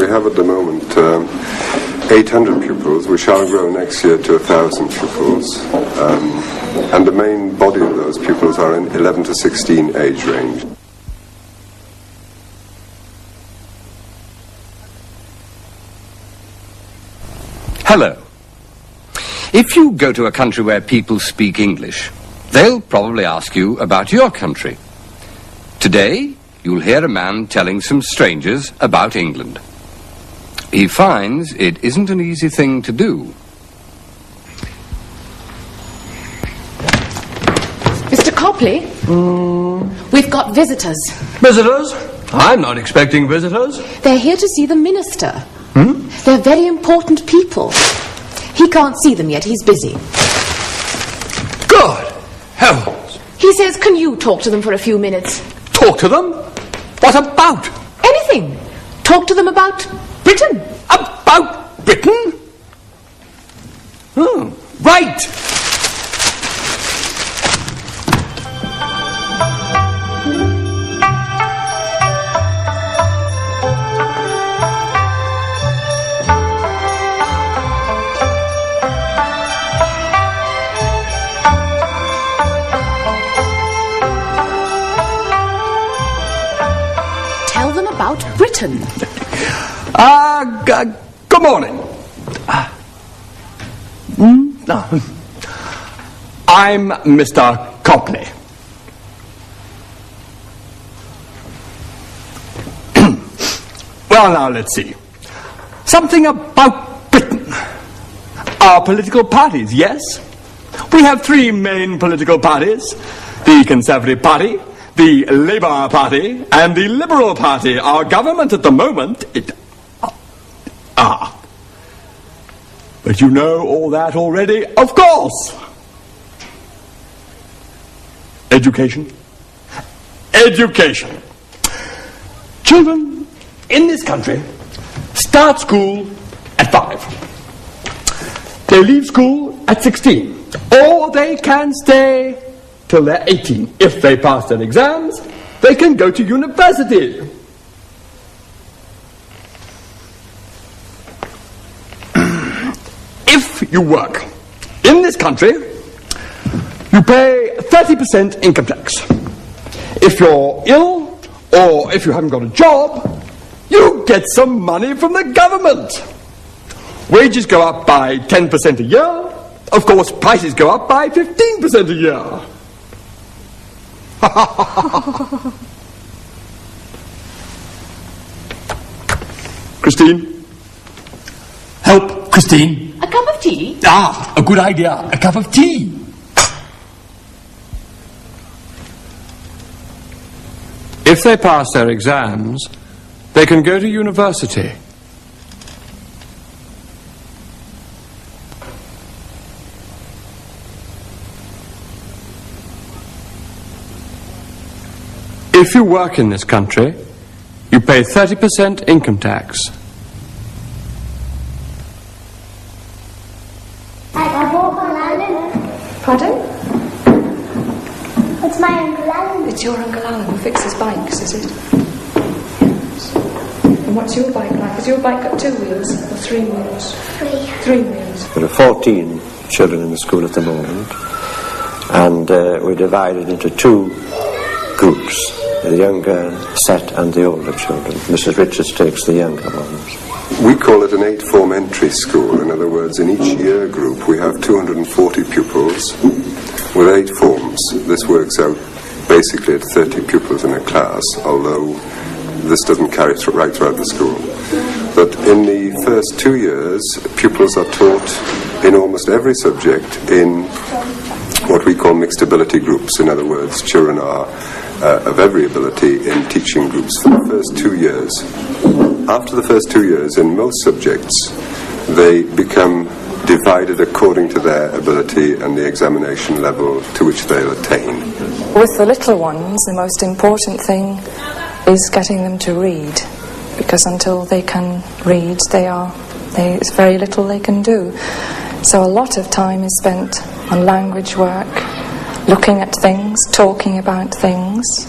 We have at the moment 800 pupils. We shall grow next year to 1,000 pupils. And the main body of those pupils are in 11 to 16 age range. Hello. If you go to a country where people speak English, they'll probably ask you about your country. Today, you'll hear a man telling some strangers about England. He finds it isn't an easy thing to do. Mr. Copley? We've got visitors. Visitors? I'm not expecting visitors. They're here to see the minister. They're very important people. He can't see them yet, he's busy. Good heavens. He says, can you talk to them for a few minutes? Talk to them? What about? Anything. Talk to them about Britain. About Britain? Right. About Britain. Good morning. I'm Mr. Copley. Well, now, let's see. Something about Britain. Our political parties, yes? We have three main political parties. The Conservative Party, the Labour Party, and the Liberal Party. Our government at the moment, But you know all that already, of course. Education. Education. Children in this country start school at 5. They leave school at 16. Or they can stay till they're 18. If they pass their exams, they can go to university. If you work in this country, you pay 30% income tax. If you're ill, or if you haven't got a job, you get some money from the government. Wages go up by 10% a year. Of course, prices go up by 15% a year. Christine? Help, Christine. A cup of tea? A good idea. A cup of tea. If they pass their exams, they can go to university. If you work in this country, you pay 30% income tax. Pardon? It's my Uncle Alan. It's your Uncle Alan who fixes bikes, is it? Yes. And what's your bike like? Has your bike got 2 wheels or 3 wheels? 3 wheels. There are 14 children in the school at the moment, and we're divided into 2 groups, the younger set and the older children. Mrs. Richards takes the younger ones. We call it an 8-form entry school. In other words, in each year group we have 240 pupils with 8 forms. This works out basically at 30 pupils in a class, although this doesn't carry right throughout the school. But in the first 2 years, pupils are taught in almost every subject in what we call mixed ability groups. In other words, children are of every ability in teaching groups for the first 2 years. After the first 2 years, in most subjects, they become divided according to their ability and the examination level to which they'll attain. With the little ones, the most important thing is getting them to read, because until they can read, there's very little they can do. So a lot of time is spent on language work, looking at things, talking about things,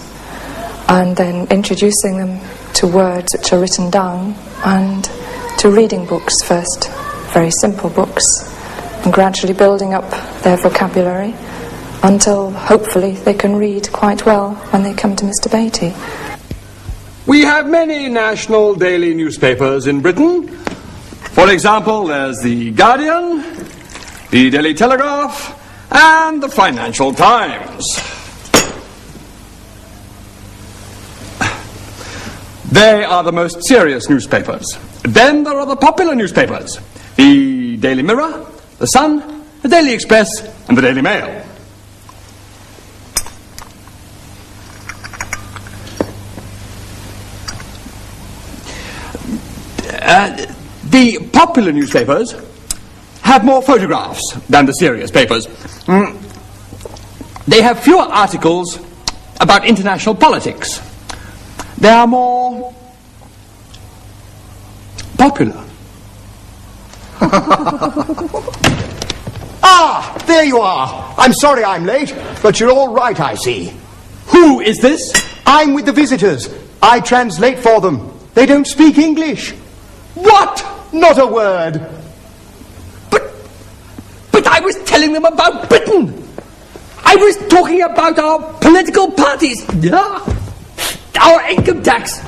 and then introducing them to words which are written down and to reading books first, very simple books, and gradually building up their vocabulary until hopefully they can read quite well when they come to Mr. Beatty. We have many national daily newspapers in Britain. For example, there's the Guardian, the Daily Telegraph, and the Financial Times. They are the most serious newspapers. Then there are the popular newspapers, the Daily Mirror, the Sun, the Daily Express, and the Daily Mail. The popular newspapers have more photographs than the serious papers. They have fewer articles about international politics. They are more popular. Ah, there you are. I'm sorry I'm late, but you're all right, I see. Who is this? I'm with the visitors. I translate for them. They don't speak English. What? Not a word. But I was telling them about Britain. I was talking about our political parties, our income tax,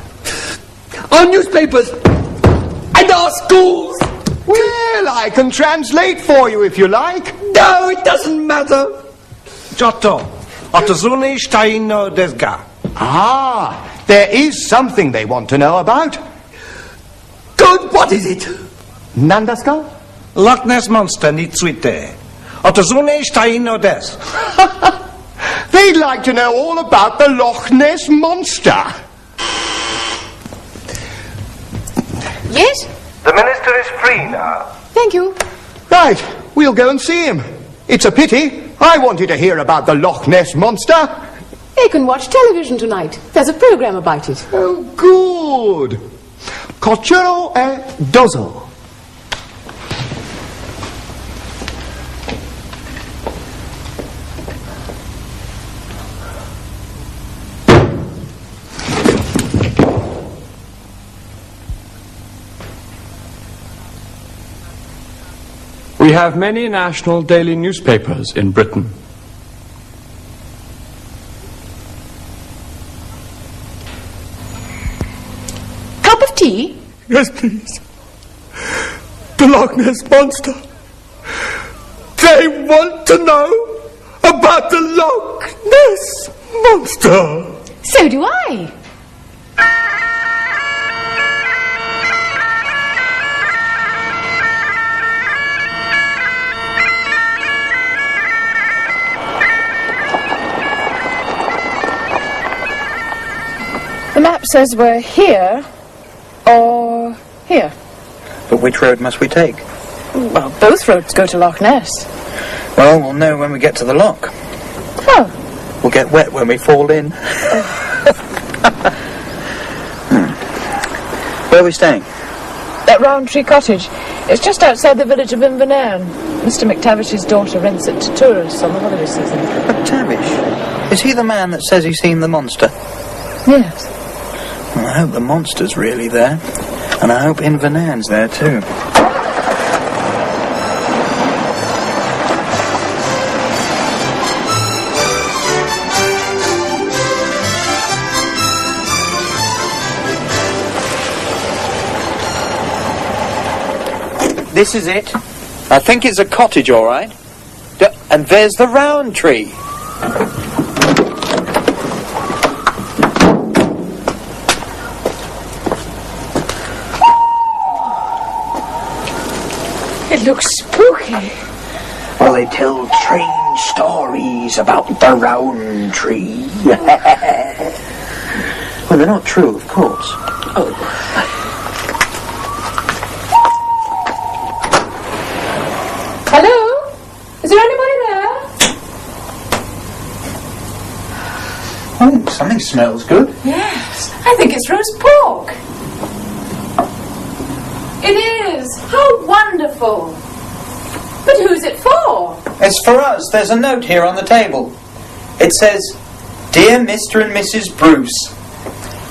our newspapers, and our schools. Well, I can translate for you if you like. No, it doesn't matter. Giotto, otozune shtai no desu ga? Ah, there is something they want to know about. Good, what is it? Nandaska? Loch Ness Monster ni tsuite. Otozune shtai no desu? They'd like to know all about the Loch Ness Monster. Yes? The minister is free now. Thank you. Right, we'll go and see him. It's a pity. I wanted to hear about the Loch Ness Monster. They can watch television tonight. There's a program about it. Oh, good. Coccero e dozo. We have many national daily newspapers in Britain. Cup of tea? Yes, please. The Loch Ness Monster. They want to know about the Loch Ness Monster. So do I. The map says we're here or here. But which road must we take? Well, both roads go to Loch Ness. Well, we'll know when we get to the loch. Oh. We'll get wet when we fall in. Where are we staying? At Roundtree Cottage. It's just outside the village of Inverness. Mr. McTavish's daughter rents it to tourists on the holiday season. McTavish? Is he the man that says he's seen the monster? Yes. Well, I hope the monster's really there. And I hope Inverness there too. This is it. I think it's a cottage, all right. And there's the round tree. It looks spooky. Well, they tell strange stories about the round tree. Well, they're not true, of course. Oh. Hello? Is there anybody there? Oh, something smells good. Yes, I think it's roast pork. It is. How wonderful. But who's it for? It's for us. There's a note here on the table. It says, "Dear Mr. and Mrs. Bruce,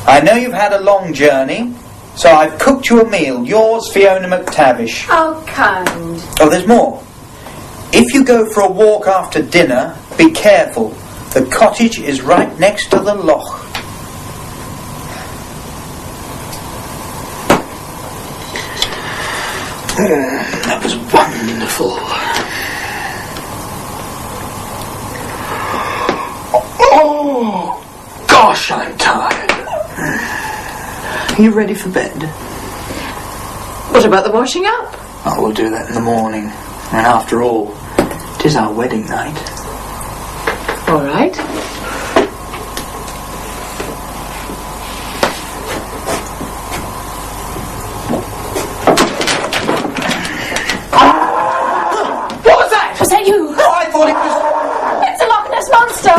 I know you've had a long journey, so I've cooked you a meal. Yours, Fiona McTavish. How kind. Oh, there's more. If you go for a walk after dinner, be careful. The cottage is right next to the loch. That was wonderful. Oh, gosh, I'm tired. Are you ready for bed? What about the washing up? Oh, we'll do that in the morning. And after all, it is our wedding night. All right. What was that? Was that you? Oh, I thought it was... It's a Loch Ness monster!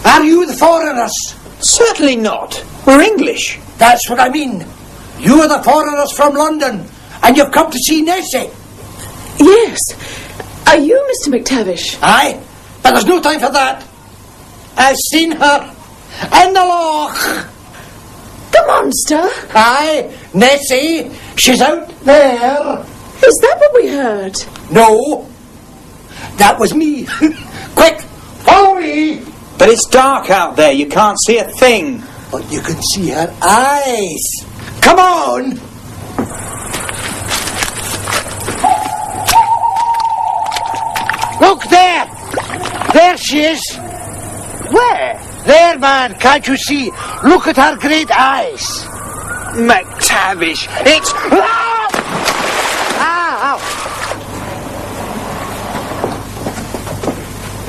Are you the foreigners? Certainly not. We're English. That's what I mean. You are the foreigners from London, and you've come to see Nessie. Yes. Are you Mr. McTavish? Aye, but there's no time for that. I've seen her in the loch. The monster? Aye, Nessie, she's out there. Is that what we heard? No, that was me. Quick, follow me. But it's dark out there. You can't see a thing. But you can see her eyes. Come on. Look there. There she is. Where? There, man. Can't you see? Look at her great eyes. McTavish, it's... Ah! Ah!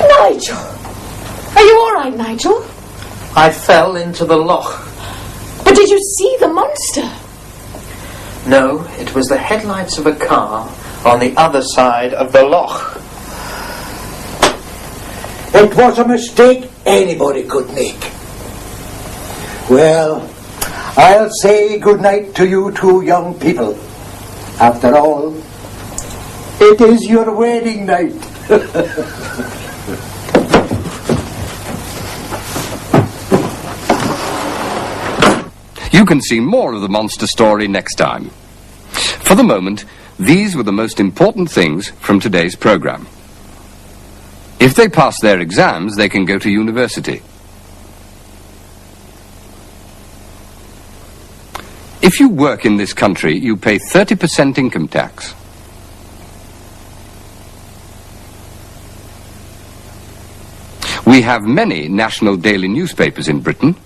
Nigel! Are you all right, Nigel? I fell into the loch. But did you see the monster? No, it was the headlights of a car on the other side of the loch. It was a mistake anybody could make. Well, I'll say good night to you two young people. After all, it is your wedding night. You can see more of the monster story next time. For the moment, these were the most important things from today's program. If they pass their exams, they can go to university. If you work in this country, you pay 30% income tax. We have many national daily newspapers in Britain.